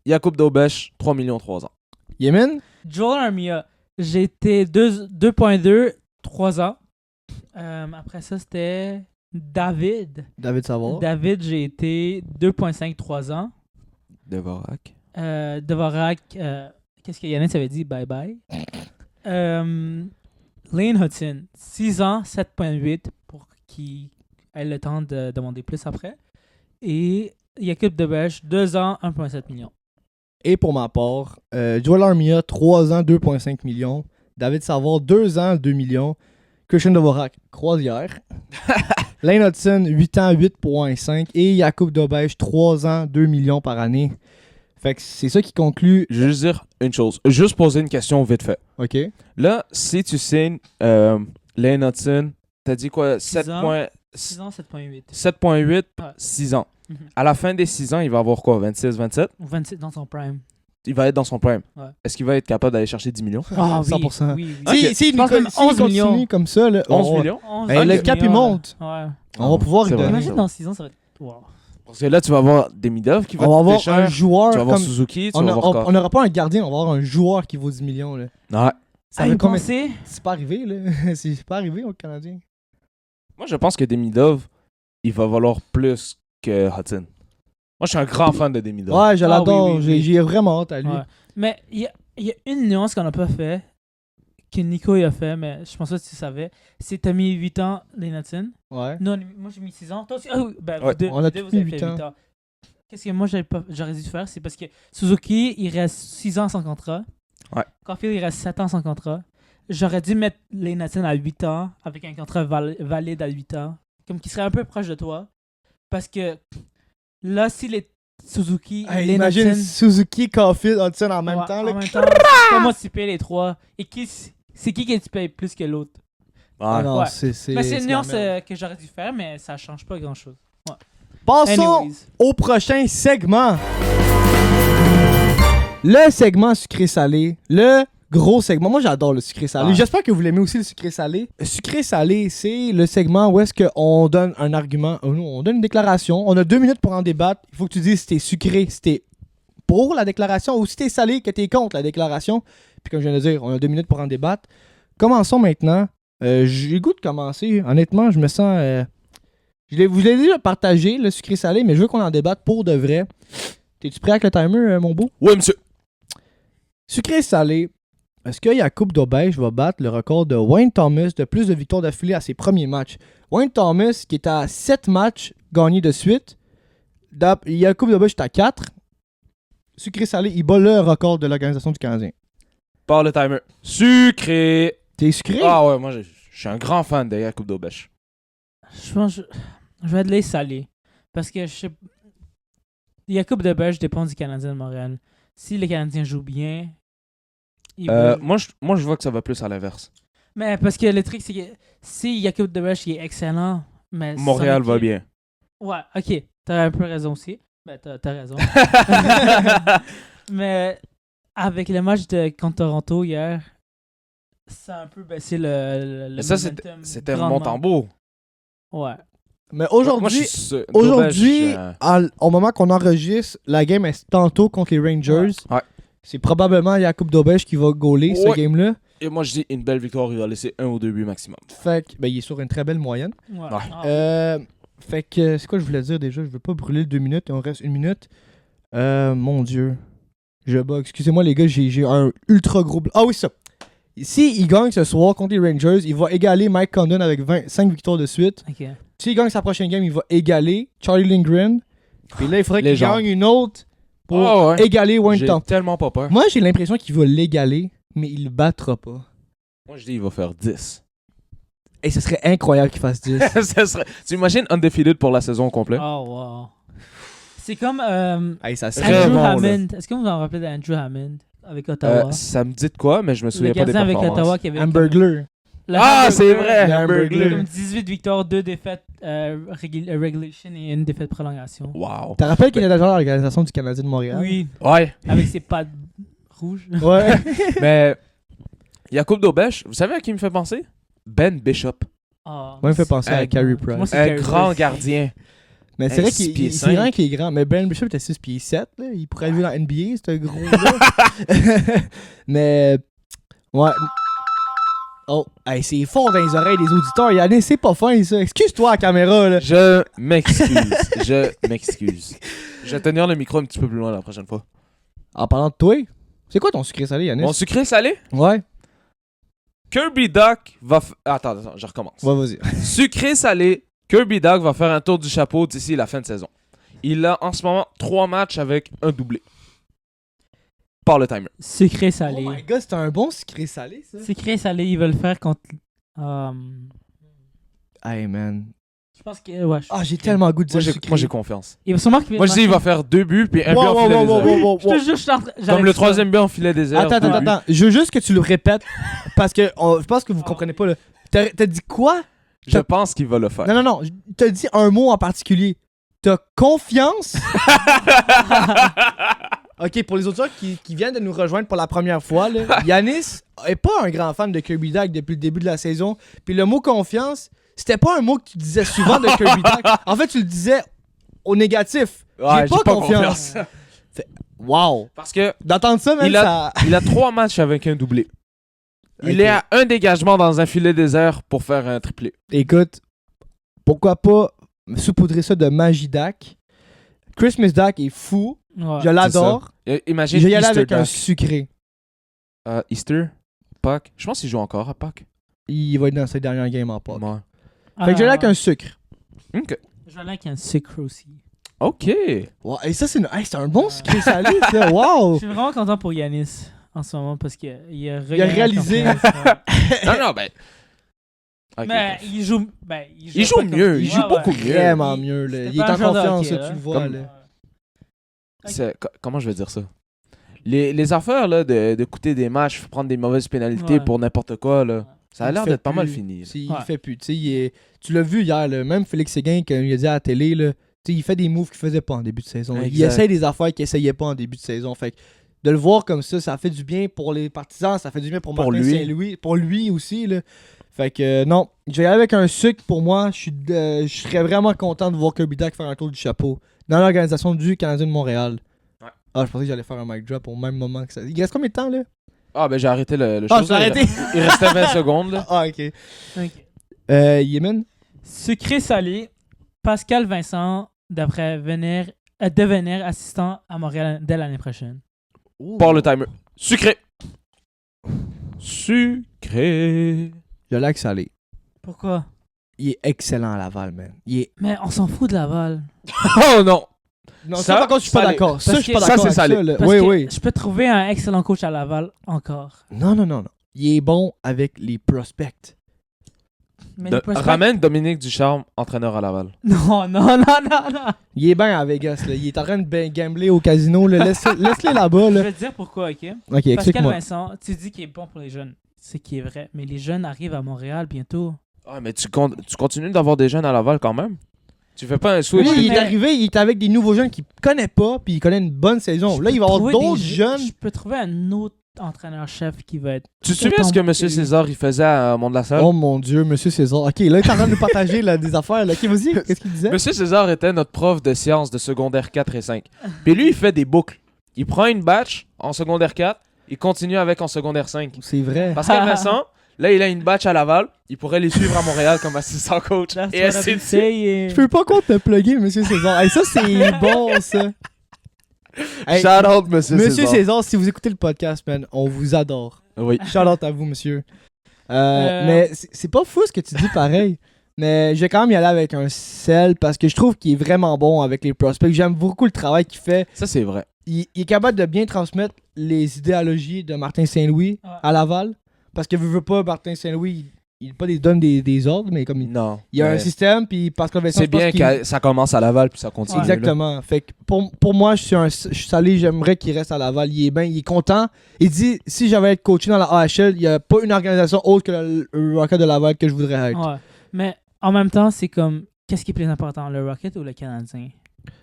Jakub Dobesh, 3 millions, 3 ans. Yemen? Joel Armia, j'ai été 2.2, 3 ans. Après ça, c'était David. David Savard. David, j'ai été 2.5, 3 ans. Dvorak. Dvorak, qu'est-ce que Yannis avait dit? Bye bye. Lane Hudson, 6 ans, 7.8 pour qu'il ait le temps de demander plus après. Et Jakub Dobesh, 2 ans, 1.7 millions. Et pour ma part, Joel Armia, 3 ans, 2,5 millions. David Savard, 2 ans, 2 millions. Christian Dvorak, croisière. Lane Hudson, 8 ans, 8,5. Et Jakub Dobbs, 3 ans, 2 millions par année. Fait que c'est ça qui conclut. Je veux juste dire une chose. Juste poser une question vite fait. OK. Là, si tu signes Lane Hudson, t'as dit quoi? 6 ans. 6 ans, 7.8. 7.8, Ouais. 6 ans. Mhm. À la fin des 6 ans, il va avoir quoi? 26, 27? 27 dans son prime. Il va être dans son prime. Ouais. Est-ce qu'il va être capable d'aller chercher 10 millions? Ah oui, 100%. oui, oui. Si, si, Je pense Nico- même si il 11 continue millions. comme ça, là, 11 on- millions? 11, Hey, le 11 cap, il millions, monte. Ouais. on va pouvoir C'est lui vrai. donner. Imagine dans 6 ans, ça va être. Wow. Parce que là, tu vas avoir Demidov qui va On va te avoir coûter un cher. joueur Tu vas avoir comme... Suzuki, tu On vas avoir on n'aura pas un gardien, on va avoir un joueur qui vaut 10 millions. Là. Ouais. Ça Ah, fait vous combien- pensez? C'est pas arrivé, là. C'est pas arrivé au Canadien. Moi, je pense que Demidov, il va valoir plus que Hudson. Moi, je suis un grand fan de Demidov. Ouais, je Ah, l'adore. oui, oui, oui. J'ai vraiment hâte à lui. Ouais. Mais il y a une nuance qu'on n'a pas fait, que Nico il a fait, mais je pense pas que tu savais. C'est t'as mis 8 ans, les Nathan. Ouais. Non, moi j'ai mis 6 ans. Toi aussi, ah oui, ben, Ouais, vous deux, on a vous deux, tous vous avez mis fait 8 ans. 8 ans. Qu'est-ce que moi j'aurais dû faire? C'est parce que Suzuki, il reste 6 ans sans contrat. Ouais. Caulfield, il reste 7 ans sans contrat. J'aurais dû mettre les Nathan à 8 ans, avec un contrat valide à 8 ans. Comme qui serait un peu proche de toi. Parce que là, si les Suzuki, Hey, les imagine Nathan, Suzuki, Caulfield, Hudson en même ouais, temps. Là. En même temps, comment tu payes les trois? Et c'est qui que tu payes plus que l'autre? Ah non, Ouais. c'est Mais c'est une la nuance merde. que j'aurais dû faire, mais ça change pas grand-chose. Passons Anyways. au prochain segment. Le segment sucré-salé. Le gros segment. Moi, j'adore le sucré-salé. Ouais. J'espère que vous l'aimez aussi, le sucré-salé. Sucré-salé, c'est le segment où est-ce qu'on donne un argument. On donne une déclaration. On a 2 minutes pour en débattre. Il faut que tu dises si t'es sucré, si t'es pour la déclaration ou si t'es salé, que t'es contre la déclaration. Puis comme je viens de dire, on a 2 minutes pour en débattre. Commençons maintenant. J'ai le goût de commencer. Honnêtement, je me sens... vous l'ai déjà partagé, le sucré-salé, mais je veux qu'on en débatte pour de vrai. T'es-tu prêt avec le timer, mon beau? Oui, monsieur. Sucré-salé. Est-ce que Jakub Dobej va battre le record de Wayne Thomas de plus de victoires d'affilée à ses premiers matchs? Wayne Thomas, qui est à 7 matchs gagnés de suite. Jakub Dobej est à 4. Sucré-salé, il bat le record de l'Organisation du Canadien. Par le timer. Sucré. T'es sucré? Ah ouais, moi, je suis un grand fan de Jakub Dobeš. Je pense que je vais les saler. Parce que je sais. Jakub Dobej dépend du Canadien de Montréal. Si les Canadiens jouent bien, ils veulent- Moi, je vois que ça va plus à l'inverse. Mais parce que le truc, c'est que si Jakub Dobej il est excellent, mais son Montréal va équipe- bien. Ouais, ok. T'as un peu raison aussi. Ben, t'as raison. Mais avec le match contre Toronto hier, ça a un peu baissé le Mais ça, momentum c'était un grandement. Montembeau. Ouais. Mais Moi, aujourd'hui, je suis sûr- aujourd'hui, Dobeš, au moment qu'on enregistre, la game est tantôt contre les Rangers. Ouais. C'est probablement Jakub Dobej qui va gauler ce Ouais. game-là. et moi, je dis une belle victoire, il va laisser 1 ou 2 buts maximum. Fait que, ben, il est sur une très belle moyenne. Ouais. Ouais. Ah, Fait que, c'est quoi je voulais dire déjà? Je veux pas brûler le 2 minutes, il en reste 1 minute. Mon Dieu. Je bug. Excusez-moi les gars, j'ai un ultra gros... Ah oui, ça. Si il gagne ce soir contre les Rangers, il va égaler Mike Condon avec 25 victoires de suite. ok. S'il gagne sa prochaine game, il va égaler Charlie Lindgren. Puis là, il faudrait qu'il Légende. gagne une autre pour Oh, ouais. égaler Wayne J'ai Thompson. tellement pas peur. Moi, j'ai l'impression qu'il va l'égaler, mais il le battra pas. Moi, je dis il va faire 10. Et ce serait incroyable qu'il fasse 10. Ça serait... Tu imagines undefeated pour la saison complète? Oh, wow. C'est comme Hey, ça Très serait... Andrew bon, là. Hammond. Est-ce que vous vous en rappelez d'Andrew Hammond avec Ottawa? Ça me dit de quoi, mais je me Le souviens pas des gardien avec performances. Ottawa qui avait Hamburglar. Le Ah, Hamburglar, c'est vrai! Le Hamburglar. comme 18 victoires, 2 défaites regulation et une défaite prolongation. Wow. Tu te rappelles qu'il est agent de l'Organisation du Canadien de Montréal? Oui, Ouais, avec ses pattes rouges. Ouais. mais Jakub Dobeš, vous savez à qui il me fait penser? Ben Bishop. Ah, Moi, il me fait penser à Un- Carey moi, Price. c'est Un Carey grand Price. gardien. Mais c'est Hey, vrai 6 qu'il pieds c'est vrai 5. qu'il est grand. Mais Ben Bishop était 6 pieds 7. Là. Il pourrait jouer dans NBA, c'est un gros gars. Mais... Ouais. Oh, hey, c'est fort dans les oreilles des auditeurs. Yannis, c'est pas fin, ça. Excuse-toi à la caméra, là. Je m'excuse. Je m'excuse. Je vais tenir le micro un petit peu plus loin la prochaine fois. En parlant de toi, c'est quoi ton sucré salé, Yannis? Mon sucré salé? Ouais. Kirby Duck va... Attends, je recommence. Ouais, vas-y. Sucré salé, Kirby Duck va faire un tour du chapeau d'ici la fin de saison. Il a en ce moment 3 matchs avec un doublé. Par le timer. Sucré Oh salé. my god, c'est un bon sucré salé, ça. Sucré salé, ils veulent faire contre. Hey, man. Je pense que. Ouais, Ah, j'ai tellement goût de Moi, dire j'ai sucré. moi, j'ai confiance. Il va sûrement qu'il Moi, je dis il va faire 2 buts puis un but en filet désert. Je te jure, je suis en train. Comme le 3e but en filet désert. Attends, 2 buts. attends. Je veux juste que tu le répètes parce que je pense que vous comprenez pas. Là. T'as dit quoi? Je pense qu'il va le faire. Non, je te dis un mot en particulier. T'as confiance? Ok, pour les auditeurs qui viennent de nous rejoindre pour la première fois, là, Yanis est pas un grand fan de Kirby Dach depuis le début de la saison. Puis le mot confiance, c'était pas un mot que tu disais souvent de Kirby Dach. En fait, tu le disais au négatif. Ouais, J'ai pas confiance. Wow. Parce que D'entendre ça, même, il a 3 matchs avec un doublé. Il Ok. est à un dégagement dans un filet désert pour faire un triplé. Écoute, pourquoi pas saupoudrer ça de magie Dak? Christmas Dak est fou. Ouais. Je l'adore. Imagine Je vais y aller Easter avec un Dak. sucré. Easter? Pâques? Je pense qu'il joue encore à Pâques. Il va être dans ses dernières games en Pâques. Ouais. Fait que je vais y aller avec un sucre. Ok. Je vais aller avec un sucre aussi. Ok. Wow, et ça, c'est un bon sucré salé, ça. Wow. Je suis vraiment content pour Yanis en ce moment parce qu'il a réalisé. Non, ben. Ok. Mais il joue, Il joue pas comme- mieux, il joue beaucoup mieux. Vraiment mieux, là. C'était Il est pas en un joueur de confiance, hockey, là, tu là. le vois, Comme- là. Comment je vais dire ça? Les affaires là, d'écouter des matchs, prendre des mauvaises pénalités Ouais. pour n'importe quoi, là, ça a Il l'air fait d'être pas plus. mal fini. là. Il Ouais. fait plus, tu sais, tu l'as vu hier, là, même Félix Séguin, quand il a dit à la télé, là, tu sais, il fait des moves qu'il faisait pas en début de saison. Il Exact. essaye des affaires qu'il essayait pas en début de saison. Fait que de le voir comme ça fait du bien pour les partisans, ça fait du bien pour Pour Martin lui. Saint-Louis, pour lui aussi, là. Fait que non, je vais y aller avec un sucre pour moi. Je serais vraiment content de voir Kirby Dach faire un tour du chapeau dans l'organisation du Canadien de Montréal. Ouais. Ah, je pensais que j'allais faire un mic drop au même moment que ça. Il reste combien de temps, là? Ah, ben j'ai arrêté le Ah, chose, tu l'as là. arrêté? Il restait 20 secondes. Là. Ah, ok. Ok. Yémen? Sucré salé, Pascal Vincent devenir assistant à Montréal dès l'année prochaine. Par le timer. Sucré. Sucré. Je like salé. Pourquoi? Il est excellent à Laval, man. Il est... Mais on s'en fout de Laval. Oh non. Non, Ça, ça, par contre, je suis pas salé. d'accord. Ça, Parce je suis que- pas ça, d'accord c'est avec salé. ça, là. Parce Oui, que oui. je peux trouver un excellent coach à Laval encore. Non. Il est bon avec les prospects. Mais les prospects- Ramène Dominique Ducharme, entraîneur à Laval. Non. Il est bien à Vegas, là. Il est en train de gambler au casino, là. Laisse-le là-bas, Je là. vais te dire pourquoi, ok? Ok, Pascal explique-moi. Vincent, tu dis qu'il est bon pour les jeunes. C'est qui est vrai. Mais les jeunes arrivent à Montréal bientôt. Ah, mais tu continues d'avoir des jeunes à Laval quand même. Tu fais pas un switch. Lui, il mais- est arrivé, il est avec des nouveaux jeunes qu'il connaît pas, puis il connaît une bonne saison. Là, il va avoir Trouver d'autres des jeunes. Je peux trouver un autre entraîneur-chef qui va être... Tu te souviens ce que M. César il faisait à Mont-de-la-Salle? Oh mon dieu, monsieur César. Ok, là, il est en train de nous partager là, des affaires. Là. Ok, vas-y, qu'est-ce qu'il disait? Monsieur César était notre prof de sciences de secondaire 4 et 5. Puis lui, il fait des boucles. Il prend une batch en secondaire 4, il continue avec en secondaire 5. C'est vrai. Pascal Vincent, là, il a une batch à Laval, il pourrait les suivre à Montréal comme assistant coach. That's Et what ainsi I've de been suite. saying. Je peux pas compte te plugger, monsieur César. Hey, ça, c'est bon, ça. Hey, Shout out, Monsieur monsieur César. César, si vous écoutez le podcast, man, on vous adore. Oui. Shout out à vous, monsieur. Mais c'est pas fou ce que tu dis, pareil. Mais je vais quand même y aller avec un sel parce que je trouve qu'il est vraiment bon avec les prospects. J'aime beaucoup le travail qu'il fait. Ça, c'est vrai. Il est capable de bien transmettre les idéologies de Martin Saint-Louis Ouais. à Laval. Parce que veut pas, Martin Saint-Louis, il pas donne des ordres, mais comme il Non. y a un mais système, puis Pascal Vincent, c'est je pense bien qu'il- que ça commence à Laval puis ça continue. Ouais. là. Exactement. Fait que pour moi, je suis salé, j'aimerais qu'il reste à Laval. Il est bien, il est content. Il dit si j'avais été coaché dans la AHL, il n'y a pas une organisation autre que le Rocket de Laval que je voudrais être. Ouais. Mais en même temps, c'est comme... Qu'est-ce qui est plus important, le Rocket ou le Canadien?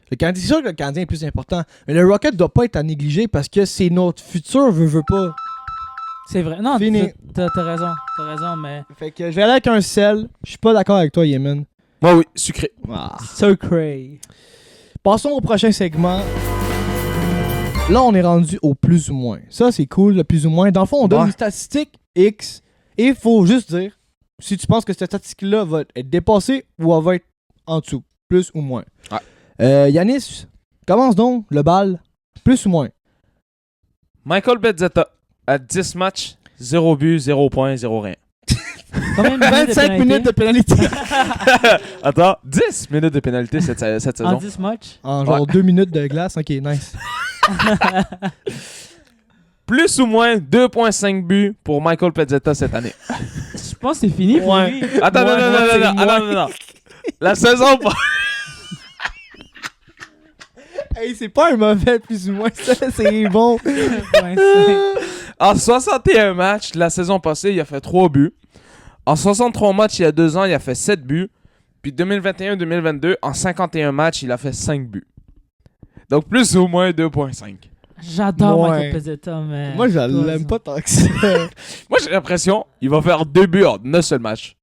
Le Canadien, c'est sûr que le Canadien est plus important. Mais le Rocket doit pas être à négliger parce que c'est notre futur, veut pas. C'est vrai. Non, Fini. t'as raison, mais... Fait que je vais aller avec un sel. Je suis pas d'accord avec toi, Yemen. Moi, oui, sucré. Sucré. Passons au prochain segment. Là, on est rendu au plus ou moins. Ça, c'est cool, le plus ou moins. Dans le fond, on donne Ouais. une statistique X et il faut juste dire si tu penses que cette statistique-là va être dépassée ou elle va être en dessous. Plus ou moins. Ouais. Yanis, commence donc le bal. Plus ou moins. Michael Bezzetta, à 10 matchs, 0 but, 0 points, 0 rien. Combien de minutes de 25 pénalité? minutes de pénalité. Attends, 10 minutes de pénalité cette En saison. 10 matchs? En genre 2 minutes de glace. Ok, nice. Plus ou moins 2,5 buts pour Michael Pezzetta cette année. Je pense que c'est fini pour Ouais. lui. Attends, Moi, non, moi, non, c'est non, moi. non, non, non. La saison... Hey, c'est pas un mauvais plus ou moins. Ça, c'est bon. Ouais, En 61 matchs, la saison passée, il a fait 3 buts. En 63 matchs, il y a 2 ans, il a fait 7 buts. Puis 2021-2022, en 51 matchs, il a fait 5 buts. Donc plus ou moins 2.5. J'adore Ouais. Michael Pezzetta, mais... Moi, je l'aime pas tant que ça. Moi, j'ai l'impression qu'il va faire 2 buts en un seul match.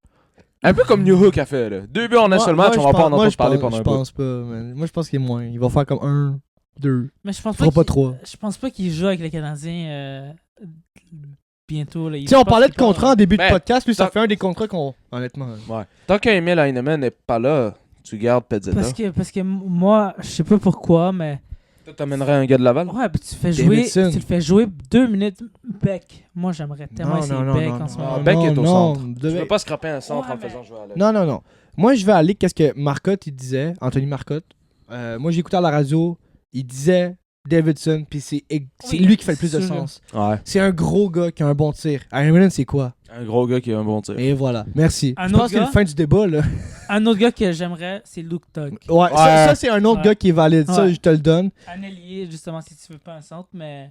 Un peu comme New Hook a fait, là. 2 buts en un seul match, on va pas en entendre parler pendant un Je peu. pense pas, man. Moi, je pense qu'il est moins. Il va faire comme 1, 2. Mais je pense Il fera pas qu'il- 3. Je pense pas qu'il joue avec les Canadiens bientôt. Là. Tu sais, on parlait de contrat contrat en début de Ben, podcast, puis ça tant- fait un des contrats qu'on. Honnêtement. Ouais. Tant qu'Emile Heinemann n'est pas là, tu gardes Pezzetta. Parce que moi, je sais pas pourquoi, mais... Toi, t'amènerais un gars de Laval? Ouais, puis tu le fais jouer 2 minutes Beck. Moi, j'aimerais tellement essayer Beck en ce moment. Beck est au centre. Non, Tu veux pas scraper un centre Ouais, en mais- faisant jouer à l'aile. non. Moi, je vais aller. Qu'est-ce que Marcotte, il disait, Anthony Marcotte. Moi, j'écoutais à la radio. Il disait Davidson, puis c'est Oui, lui qui fait le plus de c'est sûr. sens. Ouais. C'est un gros gars qui a un bon tir. Iron c'est quoi? Un gros gars qui a un bon tir. Et voilà. Merci. Un Je autre pense que c'est gars? la fin du débat, là. Un autre gars que j'aimerais, c'est Luke Tuck. Ouais, ça c'est un autre Ouais. gars qui est valide. Ça, Ouais. je te le donne. Un ailier, justement, si tu veux pas un centre, mais...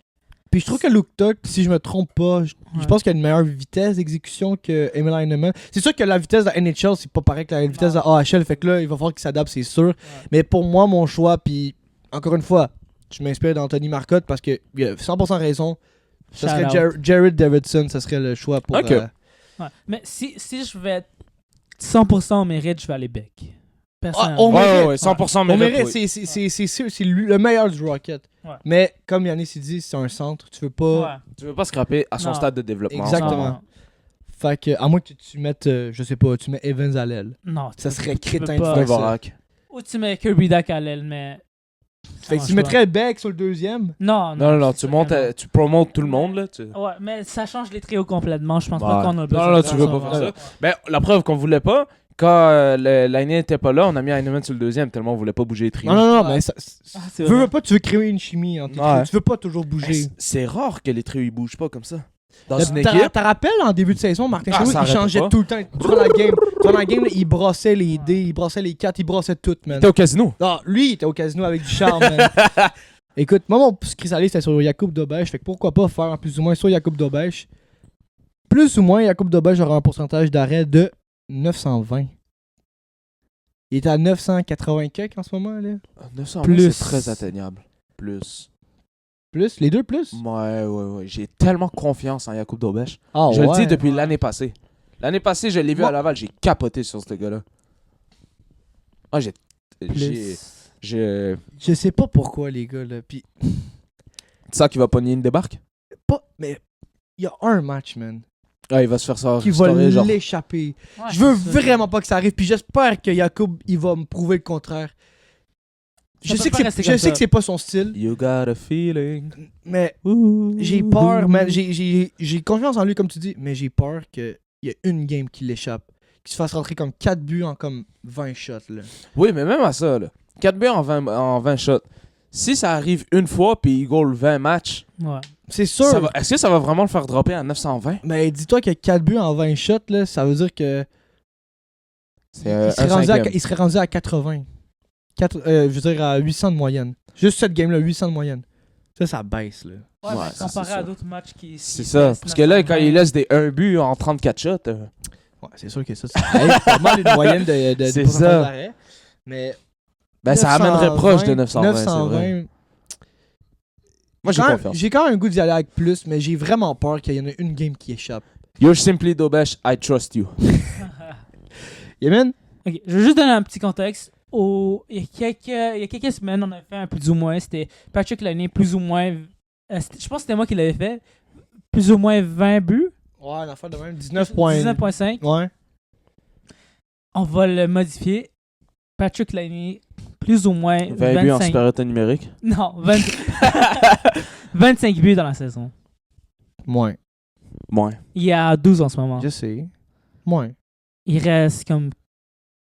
Puis je trouve que Luke Tuck, si je me trompe pas, je Ouais. pense qu'il a une meilleure vitesse d'exécution que Emil Heinemann. C'est sûr que la vitesse de la NHL, c'est pas pareil que la vitesse de la AHL. Fait que là, il va falloir qu'il s'adapte, c'est sûr. Mais pour moi, mon choix, puis encore une fois, je m'inspire d'Anthony Marcotte parce qu'il a 100% raison. Ça serait Shout out. Jared Davidson, ça serait le choix pour. Ok. Ouais. Mais si je vais être 100% au mérite, je vais aller Beck. Personnellement. on mérite. Ouais, 100% On mérite. mérite, oui. c'est sûr, c'est le meilleur du Rocket. Ouais. Mais comme Yannis s'est dit, c'est un centre, tu veux pas. Ouais. Tu veux pas scraper à son Non. stade de développement. Exactement. Non, Fait que, à moins que tu mettes, je sais pas, tu mets Evans à l'aile. non, Ça tu serait peux crétin pas. de faire ça. Dvorak. Ou tu mets Kirby Duck à l'aile, mais... Fait que tu mettrais Beck sur le deuxième. Non, tu montes, tu promotes tout le monde, là. Ouais, mais ça change les trios complètement. Je pense Ouais. pas qu'on a besoin Non, de tu veux pas ouais. faire ça. Ben, la preuve qu'on voulait pas, quand Lainé n'était pas là, on a mis Heinemann sur le deuxième tellement on voulait pas bouger les trios. Non, Ouais. mais ça. Ah, c'est veux vrai. pas, tu veux créer une chimie entre tes Ouais. trios. Tu veux pas toujours Ben, bouger. c'est rare que les trios ils bougent pas comme ça. Dans T'as- une t'as- équipe. T'as rappelles en début de saison, Martin Ah, Chabot, ça il arrêtait changeait pas. tout le temps. Durant la game, là, il brossait les dés, il brossait les cartes, il brossait tout, man. T'es au casino. Non, lui, il était au casino avec du charme, man. Écoute, moi, mon chrysalide, c'était sur Jakub Dobèche. Fait que pourquoi pas faire en plus ou moins sur Jakub Dobèche. Plus ou moins, Jakub Dobèche aura un pourcentage d'arrêt de 920. Il est à 980 quelques en ce moment, là. 900 Plus. c'est très atteignable. Plus. Plus? Les deux plus? Ouais. J'ai tellement confiance en Jakub Dobèche. Ah Je le ouais. dis depuis l'année passée. L'année passée, je l'ai vu Moi- à Laval, j'ai capoté sur ce gars-là. Ah, j'ai. Plus. Je sais pas pourquoi, les gars, là. Puis, C'est ça qui va pogner une débarque? pas... Mais, il y a un match, man, Ah, il va se faire ça. qui va restaurer, genre. l'échapper. Ouais, Je veux c'est ça. vraiment pas que ça arrive. Puis j'espère que Jakub, il va me prouver le contraire. Ça Je peut sais, pas que rester je comme sais ça. que c'est pas son style, You got a feeling. mais j'ai peur, man. J'ai confiance en lui, comme tu dis, mais j'ai peur qu'il y ait une game qui l'échappe. Qu'il se fasse rentrer comme 4 buts en comme 20 shots, là. Oui, mais même à ça, là. 4 buts en 20 shots. Si ça arrive une fois, puis il goal 20 matchs, Ouais. C'est sûr. est-ce que ça va vraiment le faire dropper à 920? Mais dis-toi que 4 buts en 20 shots, là, ça veut dire que C'est il serait rendu à 80. Je veux dire à 800 de moyenne. Juste cette game-là, 800 de moyenne. Ça baisse, là. Ouais, Ouais, mais ça, comparé c'est à sûr. d'autres matchs qui... C'est ça. Parce que là, quand il laisse des 1 but en 34 shots, Ouais, c'est sûr que ça, c'est pas mal une moyenne de C'est pourcentage ça. d'arrêt. Mais ben ça amènerait proche de 920. 920. C'est vrai. Moi, j'ai Quand- confiance. J'ai quand même un goût d'y aller avec plus, mais j'ai vraiment peur qu'il y en ait une game qui échappe. You're simply Dobesh, I trust you. Yemen? Ok, je vais juste donner un petit contexte. Il y a quelques semaines, on avait fait un plus ou moins. C'était Patrick Laine, plus ou moins. Je pense que c'était moi qui l'avais fait. Plus ou moins 20 buts. Ouais, l'affaire de même. 19 points. 19,5. Ouais. On va le modifier. Patrick Laine, plus ou moins 20 buts en 25. supériorité numérique. Non, 25 buts dans la saison. Moins. Moins. Il y a 12 en ce moment. Je sais. Moins. Il reste comme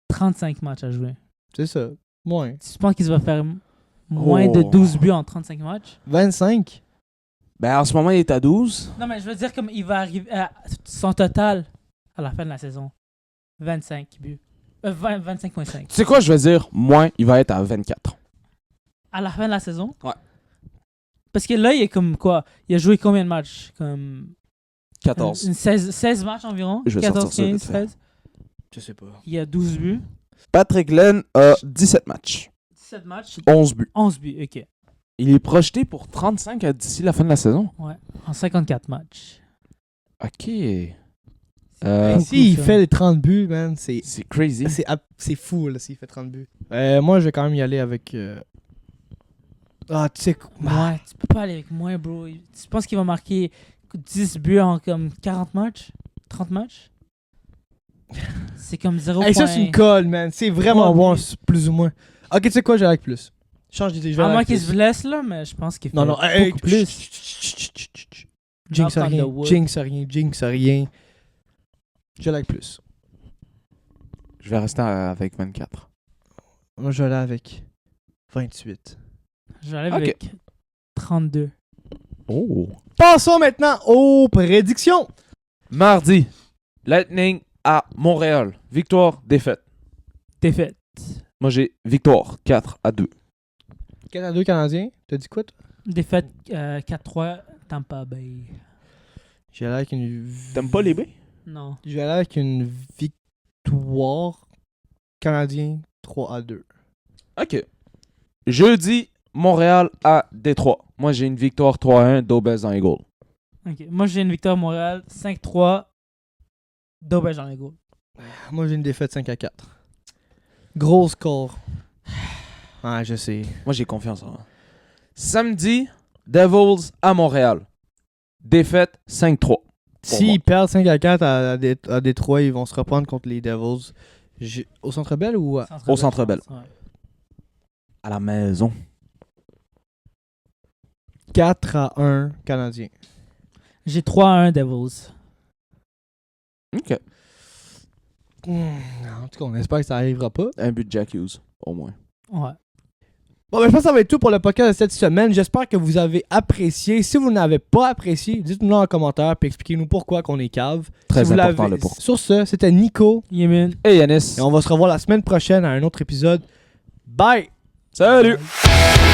35 matchs à jouer. C'est ça. Moins. Tu penses qu'il va faire moins de 12 buts en 35 matchs? 25. Ben en ce moment, il est à 12. Non, mais je veux dire comme il va arriver à son total à la fin de la saison. 25 buts. 25,5. Tu sais quoi, je vais dire, moins, il va être à 24. À la fin de la saison? Ouais. Parce que là, il est comme quoi? Il a joué combien de matchs? Comme 14. 16 matchs environ. Je vais 14, sortir ça 15, vite fait. 16. Je sais pas. Il y a 12 buts. Patrick Laine a 17 matchs. 17 matchs. 11 buts. 11 buts, ok. Il est projeté pour 35 d'ici la fin de la saison. Ouais. En 54 matchs. OK. Beaucoup, S'il ça. fait les 30 buts, man, c'est crazy. c'est fou, là, s'il fait 30 buts. Moi, je vais quand même y aller avec... Ah, tu sais... Ouais, tu peux pas aller avec moi, bro. Tu penses qu'il va marquer 10 buts en comme 40 matchs? 30 matchs? C'est comme 0. Hey, ça, c'est une colle, man. C'est vraiment Ouais, bon, mais- plus ou moins. Ok, tu sais quoi, je vais avec plus. Change d'idée, je vais À aller moins avec qu'il plus. se blesse, là, mais je pense qu'il fait Non, non, hey, beaucoup plus. Jinx Knock on rien, the wood. jinx rien. Je vais aller avec plus. Je vais rester avec 24. Moi, je vais aller avec 28. Je vais aller Ok. avec 32. Oh. Passons maintenant aux prédictions. Mardi, Lightning à Montréal. Victoire, défaite. Défaite. Moi, j'ai victoire, 4-2. 4-2 Canadiens. T'as dit quoi, toi? Défaite 4-3, Tampa Bay. Je vais aller avec une... T'aimes pas les B? Non. Je vais aller avec une victoire Canadien 3-2. OK. Jeudi, Montréal à Détroit. Moi, j'ai une victoire 3-1 d'Aubez dans les goals. Ok. Moi, j'ai une victoire Montréal 5-3. D'Auberge dans les goals. Moi, j'ai une défaite 5-4. Gros score. Ouais, je sais. Moi, j'ai confiance en. Samedi, Devils à Montréal. Défaite 5-3. S'ils perdent 5-4 à Détroit, ils vont se reprendre contre les Devils. Au Centre Bell ou Au Centre Bell. Ouais. À la maison. 4-1 Canadiens. J'ai 3-1 Devils. OK. En tout cas, on espère que ça arrivera pas. Un but de Jack Hughes, au moins. Ouais. Bon, ben, je pense que ça va être tout pour le podcast de cette semaine. J'espère que vous avez apprécié. Si vous n'avez pas apprécié, dites-nous en commentaire et expliquez-nous pourquoi qu'on est cave. Très Si vous important, l'avez- le pourquoi. Sur ce, c'était Nico. Yemin. Et Yanis. Et on va se revoir la semaine prochaine à un autre épisode. Bye! Salut! Bye.